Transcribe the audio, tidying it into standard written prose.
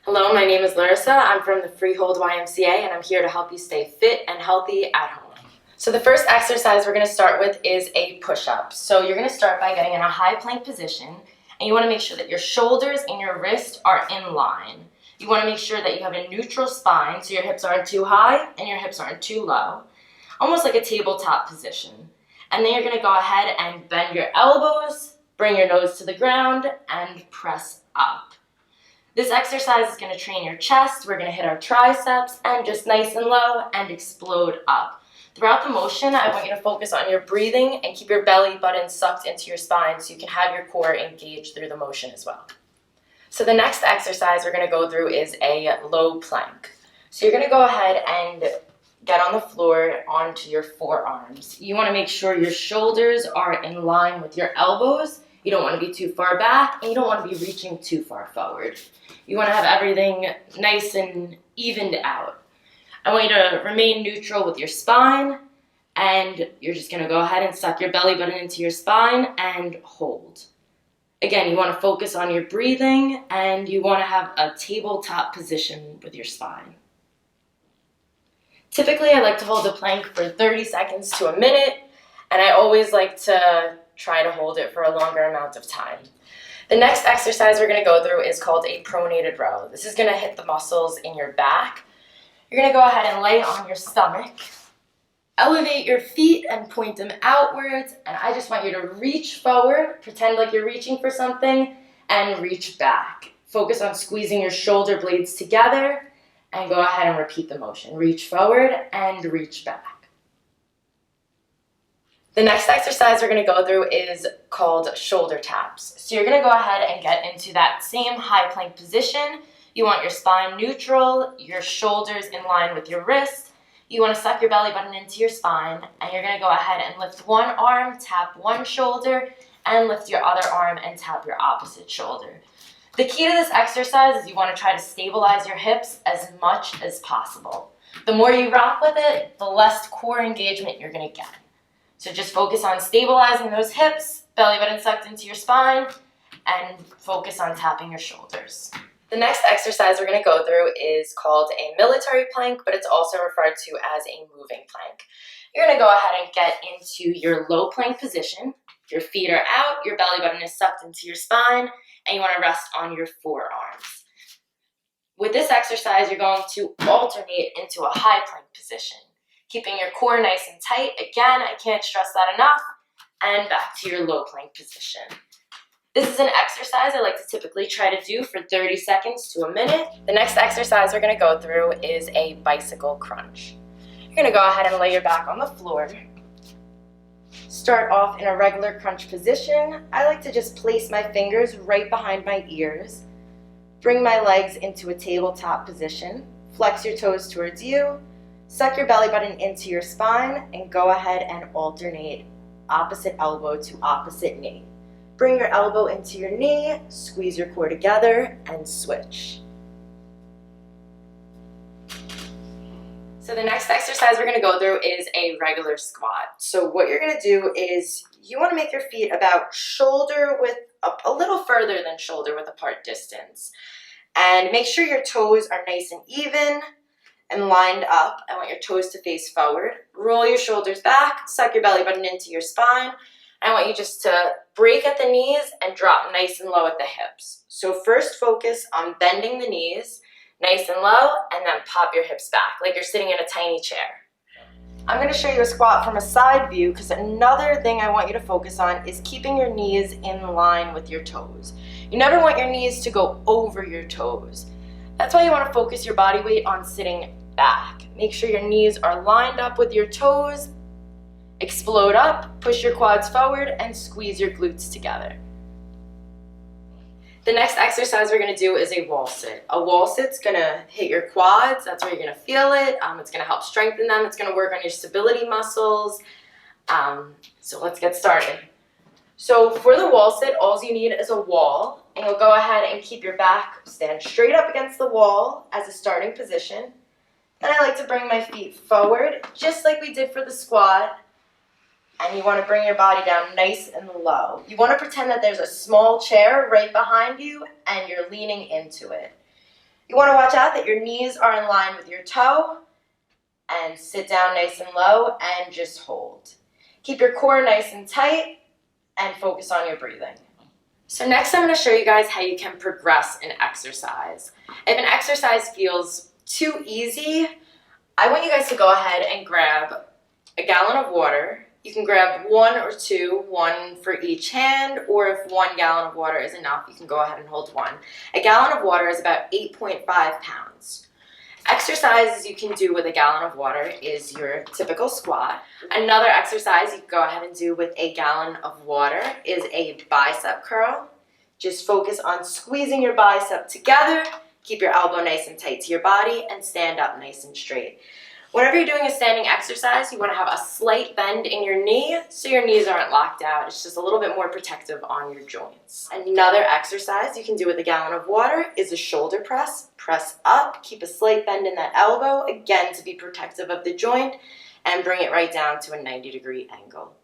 Hello, my name is Larissa. I'm from the Freehold YMCA and I'm here to help you stay fit and healthy at home. So the first exercise we're going to start with is a push-up. So you're going to start by getting in a high plank position and you want to make sure that your shoulders and your wrist are in line. You want to make sure that you have a neutral spine so your hips aren't too high and your hips aren't too low. Almost like a tabletop position. And then you're going to go ahead and bend your elbows, bring your nose to the ground, and press up. This exercise is going to train your chest. We're going to hit our triceps and just nice and low and explode up. Throughout the motion, I want you to focus on your breathing and keep your belly button sucked into your spine so you can have your core engaged through the motion as well. So the next exercise we're going to go through is a low plank. So you're going to go ahead and get on the floor onto your forearms. You want to make sure your shoulders are in line with your elbows. You don't want to be too far back, and you don't want to be reaching too far forward. You want to have everything nice and evened out. I want you to remain neutral with your spine, and you're just going to go ahead and suck your belly button into your spine and hold. Again, you want to focus on your breathing, and you want to have a tabletop position with your spine. Typically, I like to hold the plank for 30 seconds to a minute, and I always like to try to hold it for a longer amount of time. The next exercise we're going to go through is called a pronated row. This is going to hit the muscles in your back. You're going to go ahead and lay on your stomach. Elevate your feet and point them outwards, and I just want you to reach forward, pretend like you're reaching for something, and reach back. Focus on squeezing your shoulder blades together, and go ahead and repeat the motion. Reach forward and reach back. The next exercise we're going to go through is called shoulder taps. So you're going to go ahead and get into that same high plank position. You want your spine neutral, your shoulders in line with your wrist. You want to suck your belly button into your spine, and you're going to go ahead and lift one arm, tap one shoulder, and lift your other arm and tap your opposite shoulder. The key to this exercise is you want to try to stabilize your hips as much as possible. The more you rock with it, the less core engagement you're going to get. So just focus on stabilizing those hips, belly button sucked into your spine, and focus on tapping your shoulders. The next exercise we're going to go through is called a military plank, but it's also referred to as a moving plank. You're going to go ahead and get into your low plank position. Your feet are out, your belly button is sucked into your spine, and you want to rest on your forearms. With this exercise, you're going to alternate into a high plank position, keeping your core nice and tight. Again, I can't stress that enough. And back to your low plank position. This is an exercise I like to typically try to do for 30 seconds to a minute. The next exercise we're going to go through is a bicycle crunch. You're going to go ahead and lay your back on the floor. Start off in a regular crunch position. I like to just place my fingers right behind my ears. Bring my legs into a tabletop position. Flex your toes towards you. Suck your belly button into your spine and go ahead and alternate opposite elbow to opposite knee. Bring your elbow into your knee, squeeze your core together, and switch. So the next exercise we're going to go through is a regular squat. So what you're going to do is you want to make your feet about shoulder width, a little further than shoulder width apart distance. And make sure your toes are nice and even and lined up. I want your toes to face forward. Roll your shoulders back, suck your belly button into your spine. I want you just to break at the knees and drop nice and low at the hips. So first focus on bending the knees nice and low, and then pop your hips back like you're sitting in a tiny chair. I'm going to show you a squat from a side view because another thing I want you to focus on is keeping your knees in line with your toes. You never want your knees to go over your toes. That's why you want to focus your body weight on sitting back. Make sure your knees are lined up with your toes. Explode up, push your quads forward, and squeeze your glutes together. The next exercise we're going to do is a wall sit. A wall sit's going to hit your quads. That's where you're going to feel it. It's going to help strengthen them. It's going to work on your stability muscles. So let's get started. So for the wall sit, all you need is a wall, and you'll go ahead and keep your back stand straight up against the wall as a starting position. Then I like to bring my feet forward, just like we did for the squat. And you want to bring your body down nice and low. You want to pretend that there's a small chair right behind you and you're leaning into it. You want to watch out that your knees are in line with your toe, and sit down nice and low and just hold. Keep your core nice and tight and focus on your breathing. So next I'm going to show you guys how you can progress an exercise. If an exercise feels too easy, I want you guys to go ahead and grab a gallon of water. You can grab one or two, one for each hand, or if 1 gallon of water is enough, you can go ahead and hold one. A gallon of water is about 8.5 pounds. Exercises you can do with a gallon of water is your typical squat. Another exercise you can go ahead and do with a gallon of water is a bicep curl. Just focus on squeezing your bicep together, keep your elbow nice and tight to your body, and stand up nice and straight. Whenever you're doing a standing exercise, you want to have a slight bend in your knee so your knees aren't locked out. It's just a little bit more protective on your joints. Another exercise you can do with a gallon of water is a shoulder press. Press up, keep a slight bend in that elbow, again to be protective of the joint, and bring it right down to a 90-degree angle.